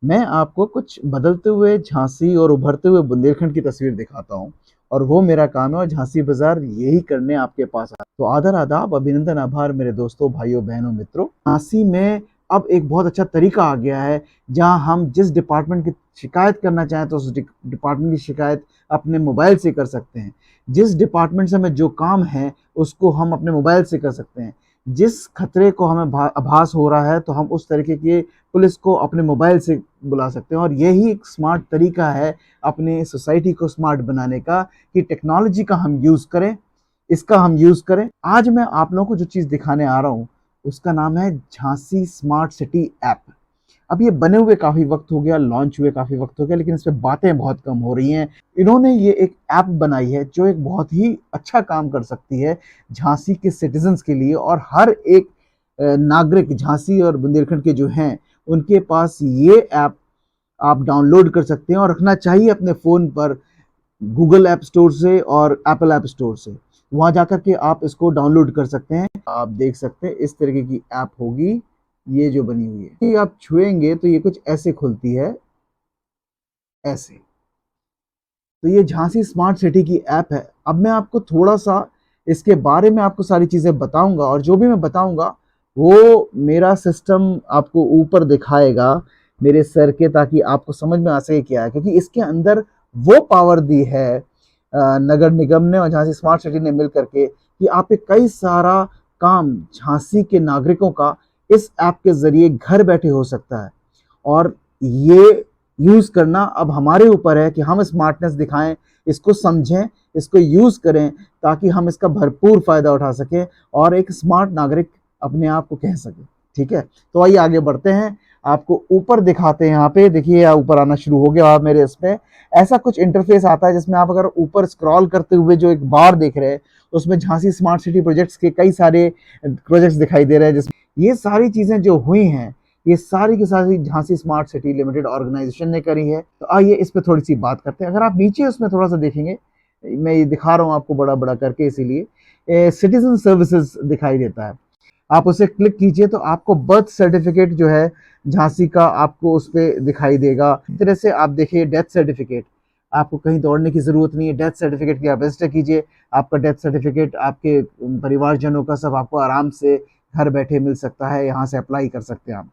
मैं आपको कुछ बदलते हुए झांसी और उभरते हुए बुंदेलखंड की तस्वीर दिखाता हूँ और वो मेरा काम है और झांसी बाजार यही करने आपके पास आया। तो आदर आदाब, अभिनंदन, आभार मेरे दोस्तों, भाइयों, बहनों, मित्रों। झांसी में अब एक बहुत अच्छा तरीका आ गया है जहाँ हम जिस डिपार्टमेंट की शिकायत करना चाहें तो उस डिपार्टमेंट की शिकायत अपने मोबाइल से कर सकते हैं। जिस डिपार्टमेंट से हमें जो काम है उसको हम अपने मोबाइल से कर सकते हैं। जिस खतरे को हमें आभास हो रहा है तो हम उस तरीके की पुलिस को अपने मोबाइल से बुला सकते हैं और यही एक स्मार्ट तरीका है अपने सोसाइटी को स्मार्ट बनाने का कि टेक्नोलॉजी का हम यूज़ करें, इसका हम यूज़ करें। आज मैं आप लोगों को जो चीज़ दिखाने आ रहा हूँ उसका नाम है झांसी स्मार्ट सिटी ऐप। अब ये बने हुए काफ़ी वक्त हो गया, लॉन्च हुए काफ़ी वक्त हो गया, लेकिन इस पे बातें बहुत कम हो रही हैं। इन्होंने ये एक ऐप बनाई है जो एक बहुत ही अच्छा काम कर सकती है झांसी के सिटीजन्स के लिए और हर एक नागरिक झांसी और बुंदेलखंड के जो हैं उनके पास ये ऐप आप डाउनलोड कर सकते हैं और रखना चाहिए अपने फ़ोन पर गूगल ऐप स्टोर से और एप्पल ऐप स्टोर से। वहाँ जाकर के आप इसको डाउनलोड कर सकते हैं। आप देख सकते हैं इस तरीके की ऐप होगी ये जो बनी हुई है। ये आप छुएंगे तो ये कुछ ऐसे खुलती है, ऐसे। तो ये झांसी स्मार्ट सिटी की ऐप है। अब मैं आपको थोड़ा-सा इसके बारे में आपको सारी चीज़ें बताऊँगा और जो भी मैं बताऊँगा वो मेरा सिस्टम आपको ऊपर दिखाएगा मेरे सर के, ताकि आपको समझ में आ सके क्या है। क्योंकि इसके अंदर वो पावर दी है नगर निगम ने और झांसी स्मार्ट सिटी ने मिल करके कि आप पे कई सारा काम झांसी के नागरिकों का इस ऐप के ज़रिए घर बैठे हो सकता है। और ये यूज़ करना अब हमारे ऊपर है कि हम स्मार्टनेस दिखाएं, इसको समझें, इसको यूज़ करें ताकि हम इसका भरपूर फ़ायदा उठा सकें और एक स्मार्ट नागरिक अपने आप को कह सके। ठीक है, तो आइए आगे बढ़ते हैं। आपको ऊपर दिखाते हैं। यहाँ पे देखिए ऊपर आना शुरू हो गया। आप मेरे इसमें ऐसा कुछ इंटरफेस आता है जिसमें आप अगर ऊपर स्क्रॉल करते हुए जो एक बार देख रहे हैं उसमें झांसी स्मार्ट सिटी प्रोजेक्ट्स के कई सारे प्रोजेक्ट्स दिखाई दे रहे हैं, जिसमें ये सारी चीज़ें जो हुई हैं ये सारी की सारी Jhansi smart city limited organisation ने करी है। तो आइए इस पे थोड़ी सी बात करते हैं। अगर आप नीचे उसमें थोड़ा सा देखेंगे, मैं ये दिखा रहा हूँ आपको बड़ा बड़ा करके, इसीलिए सिटीजन सर्विसेज दिखाई देता है। आप उसे क्लिक कीजिए तो आपको बर्थ सर्टिफिकेट जो है झांसी का आपको उस पर दिखाई देगा। इस तरह से आप देखिए डेथ सर्टिफिकेट, आपको कहीं दौड़ने की ज़रूरत नहीं है। डेथ सर्टिफिकेट की आप रजिस्टर कीजिए, आपका डेथ सर्टिफिकेट आपके परिवारजनों का सब आपको आराम से घर बैठे मिल सकता है। यहाँ से अप्लाई कर सकते हैं आप।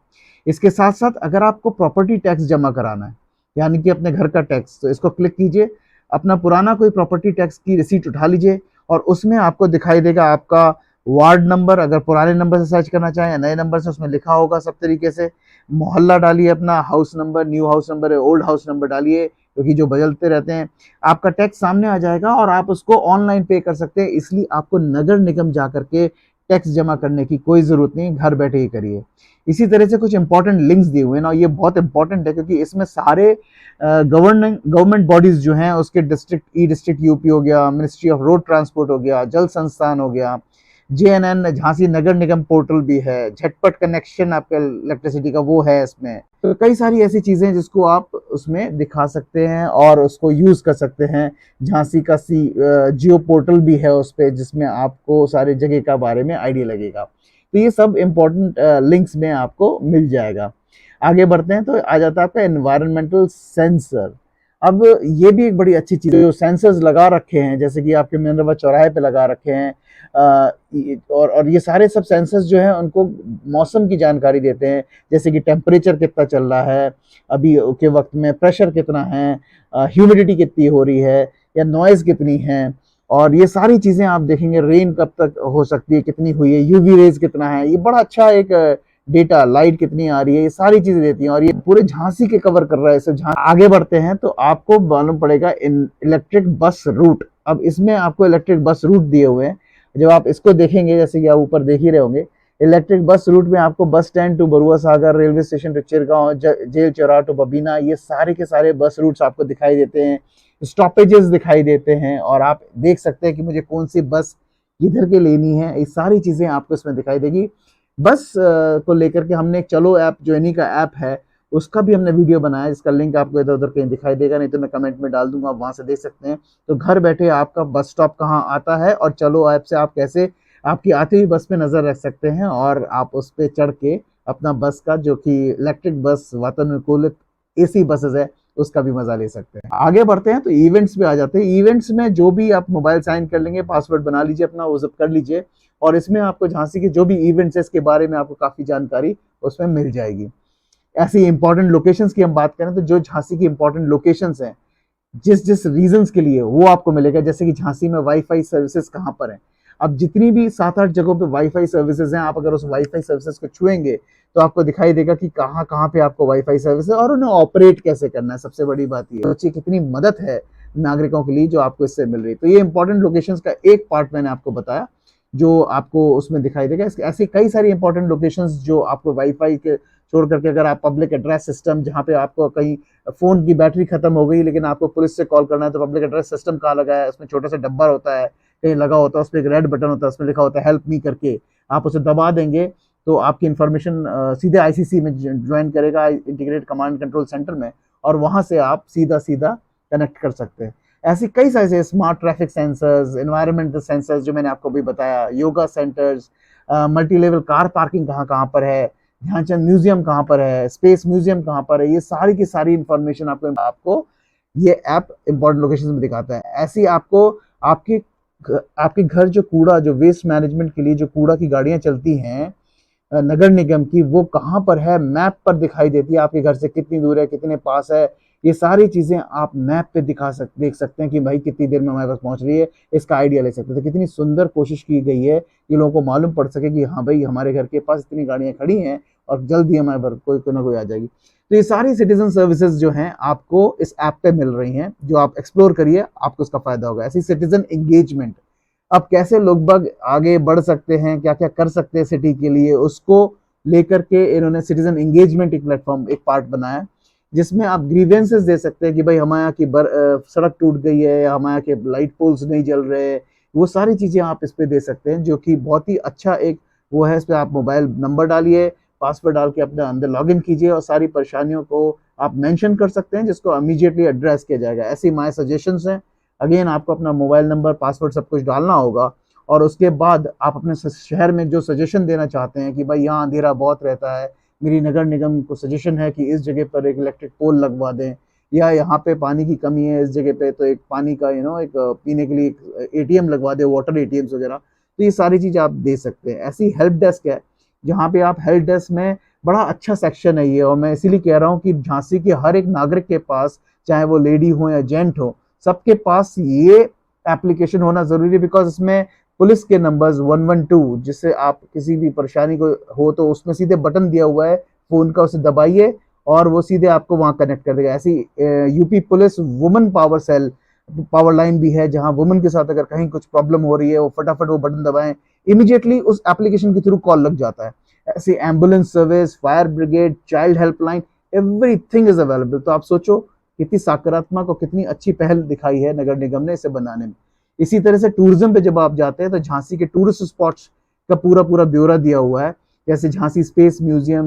इसके साथ साथ अगर आपको प्रॉपर्टी टैक्स जमा कराना है, यानी कि अपने घर का टैक्स, तो इसको क्लिक कीजिए। अपना पुराना कोई प्रॉपर्टी टैक्स की रिसीट उठा लीजिए और उसमें आपको दिखाई देगा आपका वार्ड नंबर। अगर पुराने नंबर से सर्च करना चाहें या नए नंबर से, उसमें लिखा होगा सब तरीके से। मोहल्ला डालिए अपना, house number, new house number है, ओल्ड हाउस नंबर डालिए क्योंकि जो बदलते रहते हैं। आपका टैक्स सामने आ जाएगा और आप उसको ऑनलाइन पे कर सकते हैं, इसलिए आपको नगर निगम जा करके टैक्स जमा करने की कोई ज़रूरत नहीं, घर बैठे ही करिए। इसी तरह से कुछ इंपॉर्टेंट लिंक्स दिए हुए हैं ना, ये बहुत इंपॉर्टेंट है क्योंकि इसमें सारे गवर्नमेंट बॉडीज जो हैं उसके डिस्ट्रिक्ट, ई डिस्ट्रिक्ट यूपी हो गया, मिनिस्ट्री ऑफ रोड ट्रांसपोर्ट हो गया, जल संस्थान हो गया, जेएनएन झांसी नगर निगम पोर्टल भी है, झटपट कनेक्शन आपका इलेक्ट्रिसिटी का वो है इसमें। तो कई सारी ऐसी चीज़ें जिसको आप उसमें दिखा सकते हैं और उसको यूज़ कर सकते हैं। झांसी का जियो पोर्टल भी है उस पर, जिसमें आपको सारे जगह का बारे में आइडिया लगेगा। तो ये सब इम्पोर्टेंट लिंक्स में आपको मिल जाएगा। आगे बढ़ते हैं तो आ जाता है आपका एनवायरमेंटल सेंसर। अब ये भी एक बड़ी अच्छी चीज़ है, जो सेंसर्स लगा रखे हैं जैसे कि आपके मिनरवा चौराहे पे लगा रखे हैं। और ये सारे सब सेंसर्स जो हैं उनको मौसम की जानकारी देते हैं, जैसे कि टेम्परेचर कितना चल रहा है अभी के वक्त में, प्रेशर कितना है, ह्यूमिडिटी कितनी हो रही है या नॉइज़ कितनी है। और ये सारी चीज़ें आप देखेंगे, रेन कब तक हो सकती है, कितनी हुई है, यूवी रेज कितना है। ये बड़ा अच्छा एक डेटा, लाइट कितनी आ रही है, ये सारी चीज़ें देती हैं और ये पूरे झांसी के कवर कर रहा है। इसे आगे बढ़ते हैं तो आपको मालूम पड़ेगा इलेक्ट्रिक बस रूट। अब इसमें आपको इलेक्ट्रिक बस रूट दिए हुए हैं। जब आप इसको देखेंगे, जैसे कि आप ऊपर देख ही रहे होंगे, इलेक्ट्रिक बस रूट में आपको bus stand to Barua Sagar, railway station to Chirgaon, jail चौराहा टू बबीना, ये सारे के सारे बस रूट्स आपको दिखाई देते हैं। स्टॉपेजेस दिखाई देते हैं और आप देख सकते हैं कि मुझे कौन सी बस किधर के लेनी है। ये सारी चीज़ें आपको इसमें दिखाई देगी। बस को लेकर के हमने एक चलो ऐप, जो इन्हीं का ऐप है, उसका भी हमने वीडियो बनाया, जिसका लिंक आपको इधर उधर कहीं दिखाई देगा, नहीं तो मैं कमेंट में डाल दूंगा, आप वहाँ से देख सकते हैं। तो घर बैठे आपका बस स्टॉप कहाँ आता है और चलो ऐप से आप कैसे आपकी आती हुई बस पे नज़र रख सकते हैं और आप उस पर चढ़ के अपना बस का, जो कि इलेक्ट्रिक बस वातानुकूलित एसी बसेस है, उसका भी मजा ले सकते हैं। आगे बढ़ते हैं तो इवेंट्स पे आ जाते हैं। इवेंट्स में जो भी आप मोबाइल साइन कर लेंगे, पासवर्ड बना लीजिए अपना, वो सब कर लीजिए, और इसमें आपको झांसी के जो भी इवेंट्स है इसके बारे में आपको काफी जानकारी उसमें मिल जाएगी। ऐसी इंपॉर्टेंट लोकेशंस की हम बात करें तो जो झांसी की इंपॉर्टेंट लोकेशंस हैं, जिस जिस रीजंस के लिए, वो आपको मिलेगा। जैसे कि झांसी में वाईफाई सर्विसेज कहाँ पर है, अब जितनी भी 7-8 जगहों पे वाईफाई सर्विसेज हैं, आप अगर उस वाईफाई सर्विसेज को छुएंगे तो आपको दिखाई देगा कि कहाँ कहाँ पे आपको वाईफाई सर्विस है और उन्हें ऑपरेट कैसे करना है। सबसे बड़ी बात ये सोचिए कितनी मदद है नागरिकों के लिए जो आपको इससे मिल रही है। तो ये इंपॉर्टेंट लोकेशंस का एक पार्ट मैंने आपको बताया जो आपको उसमें दिखाई देगा। ऐसी कई सारी इंपॉर्टेंट लोकेशंस जो आपको वाईफाई के छोड़ करके, अगर आप पब्लिक एड्रेस सिस्टम, जहाँ पे आपको कहीं फोन की बैटरी खत्म हो गई लेकिन आपको पुलिस से कॉल करना है, तो पब्लिक एड्रेस सिस्टम कहाँ लगा है, उसमें छोटा सा डब्बा होता है, कहीं लगा होता है, उस पर एक रेड बटन होता है, उसमें लिखा होता है हेल्प मी करके, आप उसे दबा देंगे तो आपकी इन्फॉर्मेशन सीधे आईसीसी में ज्वाइन करेगा, इंटीग्रेटेड कमांड कंट्रोल सेंटर में, और वहां से आप सीधा सीधा कनेक्ट कर सकते हैं। ऐसी कई सारे smart traffic sensors, environmental sensors जो मैंने आपको भी बताया, yoga centres, multi level car parking कहाँ कहाँ पर है, ध्यानचंद म्यूजियम कहाँ पर है, स्पेस म्यूजियम कहाँ पर है, ये सारी की सारी इंफॉर्मेशन आपको ये ऐप इंपॉर्टेंट लोकेशन में दिखाता है। ऐसी आपको आपके आपके घर जो कूड़ा, जो वेस्ट मैनेजमेंट के लिए जो कूड़ा की गाड़ियां चलती हैं नगर निगम की, वो कहाँ पर है मैप पर दिखाई देती है, आपके घर से कितनी दूर है, कितने पास है, ये सारी चीजें आप मैप पे देख सकते हैं कि भाई कितनी देर में हमारे पास पहुंच रही है, इसका आइडिया ले सकते हैं। तो कितनी सुंदर कोशिश की गई है कि लोगों को मालूम पड़ सके कि हाँ भाई हमारे घर के पास इतनी गाड़ियां खड़ी हैं और जल्द ही हमारे घर कोई ना कोई आ जाएगी। तो ये सारी सिटीजन सर्विसेज जो हैं आपको इस ऐप पे मिल रही हैं, जो आप एक्सप्लोर करिए, आपको इसका फायदा होगा। ऐसी सिटीजन एंगेजमेंट, अब कैसे लोग बाग आगे बढ़ सकते हैं, क्या क्या कर सकते हैं सिटी के लिए, उसको लेकर के इन्होंने सिटीजन एंगेजमेंट एक प्लेटफॉर्म, एक पार्ट बनाया, जिसमें आप ग्रीवेंसेस दे सकते हैं कि भाई हमारे यहाँ की सड़क टूट गई है, या हमारे यहाँ के लाइट पोल्स नहीं जल रहे, वो सारी चीजें आप इस पे दे सकते हैं, जो कि बहुत ही अच्छा एक वो है। इस पे आप मोबाइल नंबर डालिए, पासवर्ड डाल के अपने अंदर लॉग इन कीजिए और सारी परेशानियों को आप मेंशन कर सकते हैं, जिसको इमीडिएटली एड्रेस किया जाएगा। ऐसी माय सजेशंस हैं। अगेन आपको अपना मोबाइल नंबर, पासवर्ड सब कुछ डालना होगा, और उसके बाद आप अपने शहर में जो सजेशन देना चाहते हैं कि भाई यहाँ अंधेरा बहुत रहता है, मेरी नगर निगम को सजेशन है कि इस जगह पर एक इलेक्ट्रिक पोल लगवा दें, या यहाँ पे पानी की कमी है इस जगह पे, तो एक पानी का एक पीने के लिए एटीएम लगवा दे, वाटर एटीएम्स वगैरह। तो ये सारी चीज़ आप दे सकते हैं। ऐसी हेल्प डेस्क है जहाँ पे आप हेल्प डेस्क में, बड़ा अच्छा सेक्शन है ये, और मैं इसीलिए कह रहा हूँ कि झांसी के हर एक नागरिक के पास, चाहे वो लेडी हो या जेंट हो, सबके पास ये एप्लीकेशन होना जरूरी है। बिकॉज इसमें पुलिस के नंबर्स 112, जिससे आप किसी भी परेशानी को हो तो उसमें सीधे बटन दिया हुआ है फोन का, उसे दबाइए और वो सीधे आपको वहां कनेक्ट कर देगा। ऐसी UP police women power cell, power line भी है, जहां वुमेन के साथ अगर कहीं कुछ प्रॉब्लम हो रही है, वो फटाफट वो बटन दबाएं, इमीडिएटली उस एप्लीकेशन के थ्रू कॉल लग जाता है। ऐसी ambulance service, fire brigade, child helpline, everything is available. तो आप सोचो कितनी सकारात्मक और कितनी अच्छी पहल दिखाई है नगर निगम ने इसे बनाने में। इसी तरह से टूरिज्म पे जब आप जाते हैं तो झांसी के टूरिस्ट स्पॉट्स का पूरा पूरा ब्यौरा दिया हुआ है, जैसे Jhansi space museum,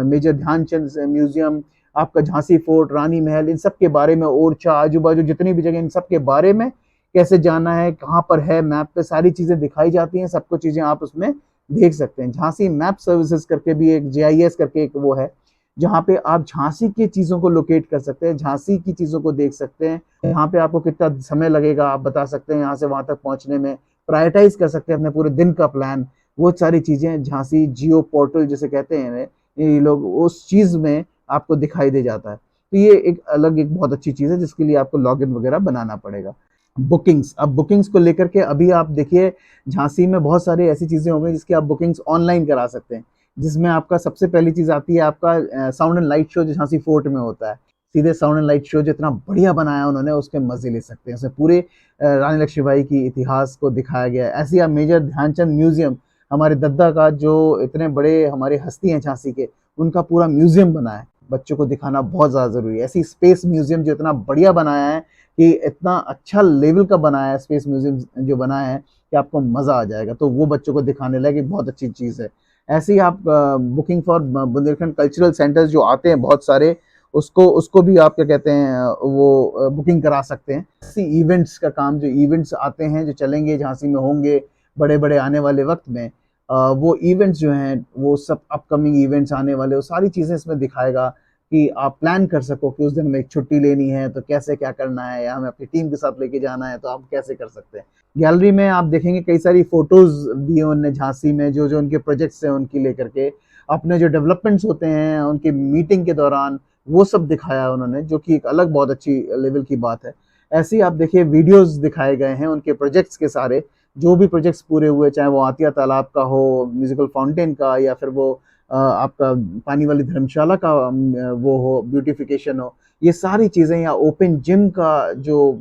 major Dhyanchand museum, आपका झांसी फोर्ट, रानी महल, इन सब के बारे में, ओरछा, आजू बाजू जितनी भी जगह, इन सब के बारे में कैसे जाना है, कहाँ पर है, मैप पे सारी चीजें दिखाई जाती हैं। सबको चीजें आप उसमें देख सकते हैं। झांसी मैप सर्विसेज करके भी एक जीआईएस करके एक वो है, जहाँ पे आप झांसी की चीजों को लोकेट कर सकते हैं, झांसी की चीजों को देख सकते हैं। यहाँ पे आपको कितना समय लगेगा आप बता सकते हैं यहाँ से वहां तक पहुंचने में, प्रायोरिटाइज कर सकते हैं अपने पूरे दिन का प्लान। वो सारी चीजें झांसी जियो पोर्टल जिसे कहते हैं ये लोग, उस चीज में आपको दिखाई दे जाता है। तो ये एक अलग, एक बहुत अच्छी चीज है जिसके लिए आपको लॉग इन वगैरह बनाना पड़ेगा। बुकिंग्स, अब बुकिंग्स को लेकर के अभी आप देखिए झांसी में बहुत सारी ऐसी चीजें हो गई जिसकी आप बुकिंग्स ऑनलाइन करा सकते हैं, जिसमें आपका सबसे पहली चीज आती है आपका साउंड एंड लाइट शो जो झांसी फोर्ट में होता है। सीधे साउंड एंड लाइट शो जो इतना बढ़िया बनाया उन्होंने, उसके मजे ले सकते हैं। उसमें पूरे रानी लक्ष्मीबाई की इतिहास को दिखाया गया है। ऐसे आप मेजर ध्यानचंद म्यूजियम, हमारे दद्दा का जो इतने बड़े हमारे हस्ती हैं झांसी के, उनका पूरा म्यूजियम बना है, बच्चों को दिखाना बहुत ज्यादा जरूरी है। ऐसी स्पेस म्यूजियम जो इतना बढ़िया बनाया है, कि इतना अच्छा लेवल का बनाया है स्पेस म्यूजियम जो बनाया है कि आपको मजा आ जाएगा, तो वो बच्चों को दिखाने लायक एक बहुत अच्छी चीज है। ऐसे ही आप booking for Bundelkhand cultural centres जो आते हैं बहुत सारे, उसको उसको भी आप क्या कहते हैं वो बुकिंग करा सकते हैं। ऐसी इवेंट्स का काम, जो इवेंट्स आते हैं जो चलेंगे झांसी में, होंगे बड़े बड़े आने वाले वक्त में, वो इवेंट्स जो हैं वो सब अपकमिंग इवेंट्स आने वाले, वो सारी चीजें इसमें दिखाएगा। कि आप प्लान कर सको कि उस दिन हमें एक छुट्टी लेनी है तो कैसे क्या करना है, या हमें अपनी टीम के साथ लेके जाना है तो आप कैसे कर सकते हैं। गैलरी में आप देखेंगे कई सारी फोटोज दी उन्होंने झांसी में, जो जो उनके प्रोजेक्ट्स हैं उनकी लेकर के, अपने जो डेवलपमेंट्स होते हैं उनकी मीटिंग के दौरान, वो सब दिखाया उन्होंने, जो कि एक अलग बहुत अच्छी लेवल की बात है। ऐसे ही आप देखिए वीडियोस दिखाए गए हैं उनके प्रोजेक्ट्स के सारे, जो भी प्रोजेक्ट्स पूरे हुए, चाहे वो आतिया तालाब का हो, म्यूजिकल फाउंटेन का, या फिर वो आपका पानी वाली धर्मशाला का वो हो, ब्यूटिफिकेशन हो, ये सारी चीज़ें, या ओपन जिम का जो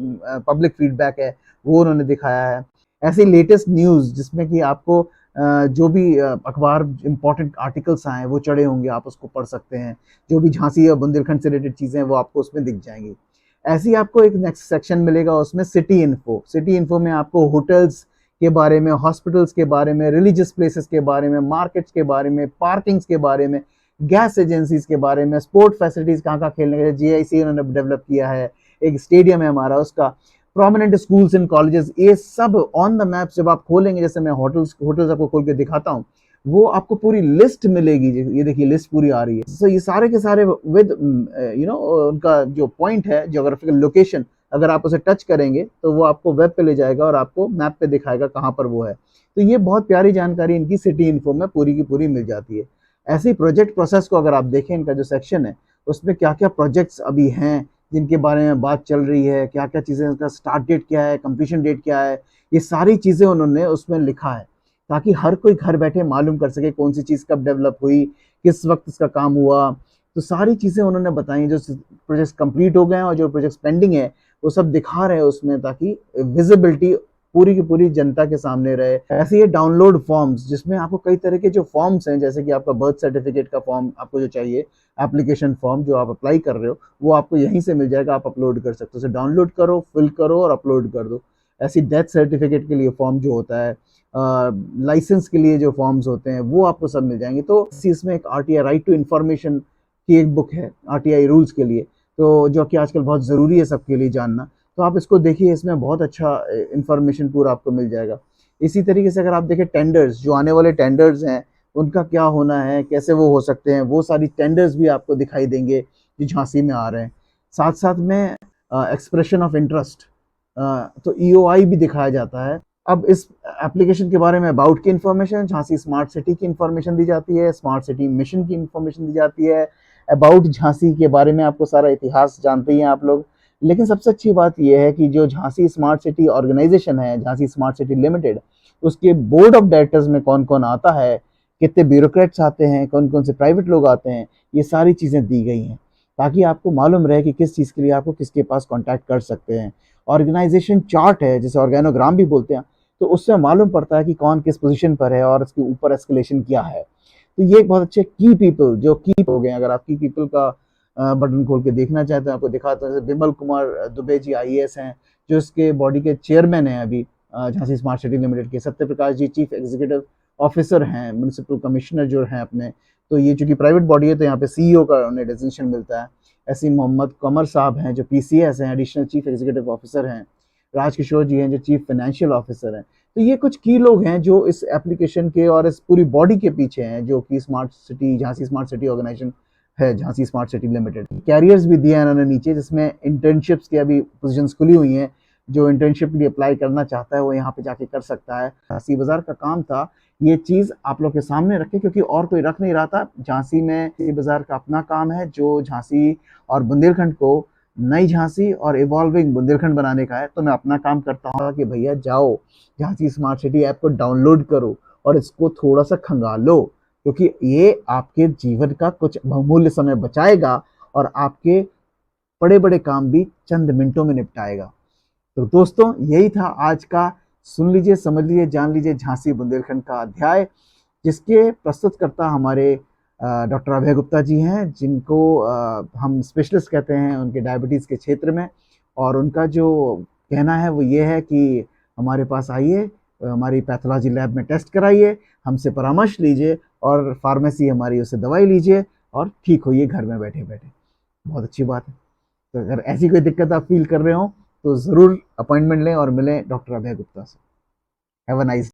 पब्लिक फीडबैक है वो उन्होंने दिखाया है। ऐसे लेटेस्ट न्यूज़ जिसमें कि आपको जो भी अखबार इम्पोर्टेंट आर्टिकल्स आए हैं वो चढ़े होंगे, आप उसको पढ़ सकते हैं। जो भी झांसी या बुंदेलखंड से रिलेटेड चीज़ें हैं वो आपको उसमें दिख जाएंगी। ऐसे ही आपको एक नेक्स्ट सेक्शन मिलेगा उसमें सिटी इन्फो। सिटी इन्फो में आपको होटल्स के बारे में, हॉस्पिटल्स के बारे में, रिलीजियस प्लेसेस के बारे में, मार्केट्स के बारे में, पार्किंग्स के बारे में, गैस एजेंसीज के बारे में, स्पोर्ट फैसिलिटीज कहाँ कहाँ खेलने के, जीआईसी उन्होंने डेवलप किया है, एक स्टेडियम है हमारा उसका, प्रोमिनेंट स्कूल्स एंड कॉलेजेस, ये सब ऑन द मैप जब आप खोलेंगे, जैसे मैं होटल्स होटल्स आपको खोल के दिखाता हूँ, वो आपको पूरी लिस्ट मिलेगी। ये देखिए लिस्ट पूरी आ रही है। सो ये सारे के सारे विद उनका जो पॉइंट है, ज्योग्राफिकल लोकेशन, अगर आप उसे टच करेंगे तो वो आपको वेब पे ले जाएगा और आपको मैप पे दिखाएगा कहाँ पर वो है। तो ये बहुत प्यारी जानकारी इनकी सिटी इन्फो में पूरी की पूरी मिल जाती है। ऐसे ही प्रोजेक्ट प्रोसेस को अगर आप देखें, इनका जो सेक्शन है उसमें क्या क्या प्रोजेक्ट्स अभी हैं जिनके बारे में बात चल रही है, क्या क्या चीज़ें, उसका स्टार्ट डेट क्या है, कंप्लीशन डेट क्या है, ये सारी चीज़ें उन्होंने उसमें लिखा है, ताकि हर कोई घर बैठे मालूम कर सके कौन सी चीज़ कब डेवलप हुई, किस वक्त इसका काम हुआ। तो सारी चीज़ें उन्होंने बताई, जो प्रोजेक्ट्स कंप्लीट हो गए हैं और जो प्रोजेक्ट्स पेंडिंग है वो सब दिखा रहे हैं उसमें, ताकि विजिबिलिटी पूरी की पूरी जनता के सामने रहे। ऐसे ये डाउनलोड फॉर्म्स, जिसमें आपको कई तरह के जो फॉर्म्स हैं, जैसे कि आपका बर्थ सर्टिफिकेट का फॉर्म आपको जो चाहिए, एप्लीकेशन फॉर्म जो आप अप्लाई कर रहे हो, वो आपको यहीं से मिल जाएगा, आप अपलोड कर सकते हो। उसे डाउनलोड करो, फिल करो और अपलोड कर दो। ऐसी डेथ सर्टिफिकेट के लिए फॉर्म जो होता है, लाइसेंस के लिए जो फॉर्म्स होते हैं, वो आपको सब मिल जाएंगे। तो इसमें एक आरटीआई राइट टू इन्फॉर्मेशन की एक बुक है आरटीआई रूल्स के लिए, तो जो कि आजकल बहुत ज़रूरी है सबके लिए जानना। तो आप इसको देखिए, इसमें बहुत अच्छा इन्फॉर्मेशन पूरा आपको मिल जाएगा। इसी तरीके से अगर आप देखें टेंडर्स, जो आने वाले टेंडर्स हैं उनका क्या होना है, कैसे वो हो सकते हैं, वो सारी टेंडर्स भी आपको दिखाई देंगे जो झांसी में आ रहे हैं। साथ साथ में एक्सप्रेशन ऑफ इंटरेस्ट, तो ईओआई भी दिखाया जाता है। अब इस एप्लीकेशन के बारे में अबाउट की इन्फॉर्मेशन, झांसी स्मार्ट सिटी की इन्फॉर्मेशन दी जाती है, स्मार्ट सिटी मिशन की इन्फॉर्मेशन दी जाती है, अबाउट झांसी के बारे में आपको सारा इतिहास जानते ही हैं आप लोग। लेकिन सबसे अच्छी बात यह है कि जो झांसी स्मार्ट सिटी ऑर्गेनाइजेशन है, झांसी स्मार्ट सिटी लिमिटेड, उसके बोर्ड ऑफ डायरेक्टर्स में कौन कौन आता है, कितने ब्यूरोक्रेट्स आते हैं, कौन कौन से प्राइवेट लोग आते हैं, ये सारी चीज़ें दी गई हैं, ताकि आपको मालूम रहे कि किस चीज़ के लिए आपको किसके पास कॉन्टैक्ट कर सकते हैं। ऑर्गेनाइजेशन चार्ट है, जिसे ऑर्गेनोग्राम भी बोलते हैं, तो उससे मालूम पड़ता है कि कौन किस पोजीशन पर है और उसके ऊपर एस्केलेशन क्या है। तो ये एक बहुत अच्छे की पीपल, जो की हो गए, अगर आप की पीपल का बटन खोल के देखना चाहते हैं, आपको दिखाता है। बिमल कुमार दुबे जी आईएएस हैं, जो इसके बॉडी के चेयरमैन हैं अभी झांसी स्मार्ट सिटी लिमिटेड के। Satya Prakash ji chief executive officer हैं, म्यूनिसिपल कमिश्नर जो हैं अपने। तो ये चूंकि प्राइवेट बॉडी है तो यहाँ पे सीईओ का उन्हें डेजिग्नेशन मिलता है। ऐसे मोहम्मद कमर साहब हैं जो पीसीएस हैं, एडिशनल चीफ एग्जीक्यूटिव ऑफिसर हैं। राजकिशोर जी हैं जो चीफ फाइनेंशियल ऑफिसर हैं। तो ये कुछ की लोग हैं जो इस एप्लीकेशन के और इस पूरी बॉडी के पीछे हैं, जो कि smart city, Jhansi smart city organisation है, Jhansi smart city limited. Careers भी दिए हैं उन्होंने नीचे, जिसमें इंटर्नशिप्स की अभी पोजीशंस खुली हुई हैं। जो इंटर्नशिप के लिए अप्लाई करना चाहता है वो यहाँ पे जाके कर सकता है। झांसी बाजार का काम था ये चीज़ आप लोग के सामने रखें, क्योंकि और कोई रख नहीं रहा था। झांसी में झांसी बाजार का अपना काम है, जो झांसी और बुंदेलखंड को नई झांसी और इवॉल्विंग बुंदेलखंड बनाने का है। तो मैं अपना काम करता हूँ कि भैया जाओ झांसी स्मार्ट सिटी ऐप को डाउनलोड करो और इसको थोड़ा सा खंगालो, क्योंकि ये आपके जीवन का कुछ बहुमूल्य समय बचाएगा और आपके बड़े बड़े काम भी चंद मिनटों में निपटाएगा। तो दोस्तों, यही था आज का सुन लीजिए, समझ लीजिए, जान लीजिए झांसी बुंदेलखंड का अध्याय, जिसके प्रस्तुतकर्ता हमारे डॉक्टर अभय गुप्ता जी हैं, जिनको हम स्पेशलिस्ट कहते हैं उनके डायबिटीज़ के क्षेत्र में। और उनका जो कहना है वो ये है कि हमारे पास आइए, हमारी पैथोलॉजी लैब में टेस्ट कराइए, हमसे परामर्श लीजिए और फार्मेसी हमारी उससे दवाई लीजिए और ठीक होइए घर में बैठे बैठे। बहुत अच्छी बात है। तो अगर ऐसी कोई दिक्कत आप फील कर रहे हो तो ज़रूर अपॉइंटमेंट लें और मिलें डॉक्टर अभय गुप्ता से। Have a nice